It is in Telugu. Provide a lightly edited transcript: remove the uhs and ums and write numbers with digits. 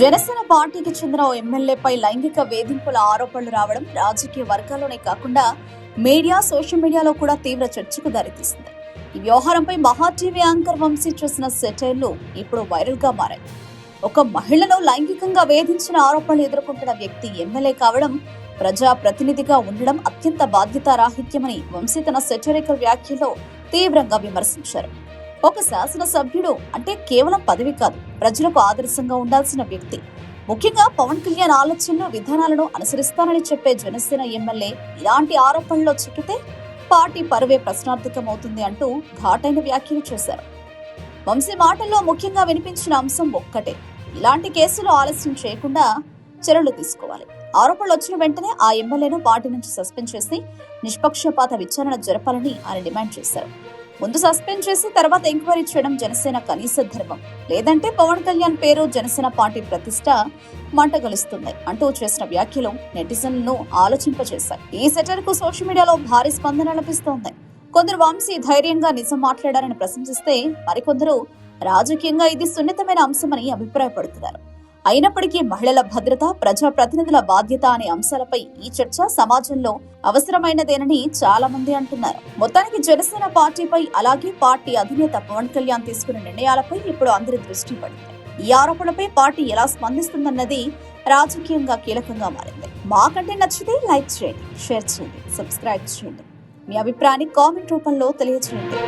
జనసేన పార్టీకి చెందిన ఓ ఎమ్మెల్యేపై లైంగిక వేధింపుల ఆరోపణలు రావడం రాజకీయ వర్గాల్లోనే కాకుండా మీడియా, సోషల్ మీడియాలో కూడా తీవ్ర చర్చకు దారితీసింది. ఈ వ్యవహారంపై మహా టీవీ యాంకర్ వంశీ చేసిన సెటైర్లు ఇప్పుడు వైరల్ గా మారాయి. ఒక మహిళను లైంగికంగా వేధించిన ఆరోపణలు ఎదుర్కొంటున్న వ్యక్తి ఎమ్మెల్యే కావడం, ప్రజా ప్రతినిధిగా ఉండడం అత్యంత బాధ్యతారాహిత్యమని వంశీ తన సెటరికల్ వ్యాఖ్యలో తీవ్రంగా విమర్శించారు. ఒక శాసనసభ్యుడు అంటే కేవలం పదవి కాదు, ప్రజలకు ఆదర్శంగా ఉండాల్సిన వ్యక్తి. ముఖ్యంగా పవన్ కళ్యాణ్ ఆలోచనలు, విధానాలను అనుసరిస్తానని చెప్పే జనసేన ఎమ్మెల్యే ఇలాంటి ఆరోపణల్లో చిక్కితే పార్టీ పరువే ప్రశ్నార్థకమవుతుంది అంటూ ఘాటైన వ్యాఖ్యలు చేశారు. వంశీ మాటల్లో ముఖ్యంగా వినిపించిన అంశం ఒక్కటే, ఇలాంటి కేసులు ఆలస్యం చేయకుండా చర్యలు తీసుకోవాలి. ఆరోపణలు వచ్చిన వెంటనే ఆ ఎమ్మెల్యేను పార్టీ నుంచి సస్పెండ్ చేసి నిష్పక్షపాత విచారణ జరపాలని ఆయన డిమాండ్ చేశారు. ముందు సస్పెండ్ చేసి తర్వాత ఎంక్వైరీ చేయడం జనసేన కనీస ధర్మం. లేదంటే పవన్ కళ్యాణ్ పేరు, జనసేన పార్టీ ప్రతిష్ట మంటగలుస్తుంది అంటూ చేసిన వ్యాఖ్యలు నెటిజన్లను ఆలోచింపజేశాయి. ఈ సెటర్ కు సోషల్ మీడియాలో భారీ స్పందన లభిస్తోంది. కొందరు వంశీ ధైర్యంగా నిజం మాట్లాడారని ప్రశంసిస్తే, మరికొందరు రాజకీయంగా ఇది సున్నితమైన అంశమని అభిప్రాయపడుతున్నారు. అయినప్పటికీ మహిళల భద్రత, ప్రజా ప్రతినిధుల బాధ్యత అనే అంశాలపై ఈ చర్చ సమాజంలో అవసరమైనదేనని చాలా మంది అంటున్నారు. మొత్తానికి జనసేన పార్టీపై, అలాగే పార్టీ అధినేత పవన్ కళ్యాణ్ తీసుకున్న నిర్ణయాలపై ఇప్పుడు అందరి దృష్టి పడింది. ఈ ఆరోపణలపై పార్టీ ఎలా స్పందిస్తుందన్నది రాజకీయంగా కీలకంగా మారింది. మాకంటే నచ్చితే లైక్ చేయండి, షేర్ చేయండి, సబ్స్క్రైబ్ చేయండి. మీ అభిప్రాయాన్ని కామెంట్ రూపంలో తెలియజేయండి.